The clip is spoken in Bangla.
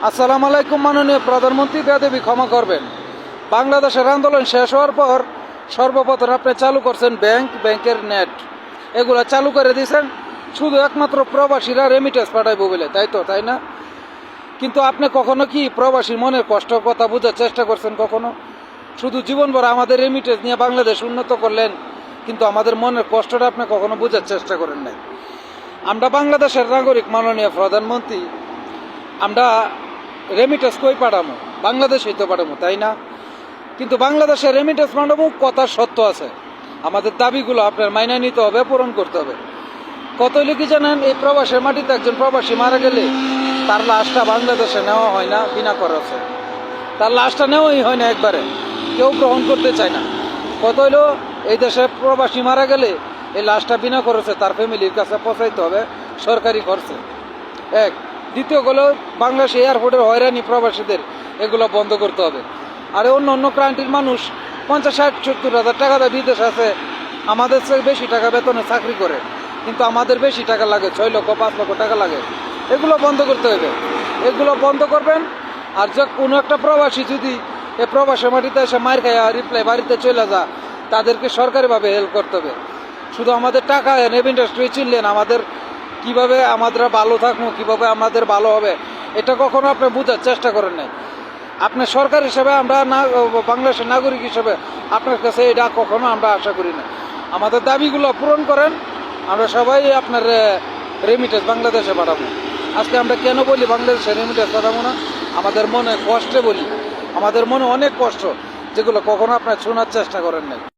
আসসালামু আলাইকুম। মাননীয় প্রধানমন্ত্রী, বেয়াদবি ক্ষমা করবেন। বাংলাদেশের আন্দোলন শেষ হওয়ার পর সর্বপ্রথম আপনি চালু করছেন ব্যাংকের নেট, এগুলো চালু করে দিয়েছেন শুধু একমাত্র প্রবাসীরা রেমিটেন্স পাঠাইব বলে, তাই না? কিন্তু আপনি কখনো কি প্রবাসীর মনের কষ্ট কথা বোঝার চেষ্টা করছেন? কখনো? শুধু জীবনভর আমাদের রেমিটেন্স নিয়ে বাংলাদেশ উন্নত করলেন, কিন্তু আমাদের মনের কষ্টটা আপনি কখনো বোঝার চেষ্টা করেন নাই। আমরা বাংলাদেশের নাগরিক, মাননীয় প্রধানমন্ত্রী, আমরা রেমিটেন্স কই পাঠামো? বাংলাদেশেই তো পাঠামো, তাই না? কিন্তু বাংলাদেশের রেমিটেন্স পাঠামো, কথা সত্য আছে। আমাদের দাবিগুলো আপনার মাইনে নিতে হবে, পূরণ করতে হবে। কত লিখি জানেন? এই প্রবাসের মাটিতে একজন প্রবাসী মারা গেলে তার লাশটা বাংলাদেশে নেওয়া হয় না বিনা খরচে। তার লাশটা নেওয়াই হয় না, একবারে কেউ গ্রহণ করতে চায় না। কত হইলো, এই দেশে প্রবাসী মারা গেলে এই লাশটা বিনা খরচে তার ফ্যামিলির কাছে পৌঁছাইতে হবে সরকারি খরচে। এক। দ্বিতীয় হলো, বাংলাদেশ এয়ারপোর্টের হয়রানি প্রবাসীদের, এগুলো বন্ধ করতে হবে। আর অন্য কান্ট্রির মানুষ 50, 60, 70 হাজার টাকা দেয়, বিদেশ আছে, আমাদের চেয়ে বেশি টাকা বেতনে চাকরি করে, কিন্তু আমাদের বেশি টাকা লাগে, 6 লক্ষ 5 লক্ষ টাকা লাগে। এগুলো বন্ধ করতে হবে, এগুলো বন্ধ করবেন। আর যে কোনো একটা প্রবাসী যদি এ প্রবাসের মাটিতে এসে মার খায় রিপ্লাই বাড়িতে চলে যা, তাদেরকে সরকারিভাবে হেল্প করতে হবে। শুধু আমাদের টাকা রেমিটেন্স চিনলেন, আমাদের কিভাবে আমরা ভালো থাকবো, কিভাবে আমাদের ভালো হবে, এটা কখনো আপনি বোঝার চেষ্টা করেন নাই। আপনার সরকার হিসেবে, আমরা বাংলাদেশের নাগরিক হিসেবে আপনার কাছে এটা কখনো আমরা আশা করি না। আমাদের দাবিগুলো পূরণ করেন, আমরা সবাই আপনার রেমিটেন্স বাংলাদেশে পাঠাবো। আজকে আমরা কেন বলি বাংলাদেশে রেমিটেন্স পাঠাবো না? আমাদের মনে কষ্টে বলি, আমাদের মনে অনেক কষ্ট, যেগুলো কখনো আপনার শোনার চেষ্টা করেন নাই।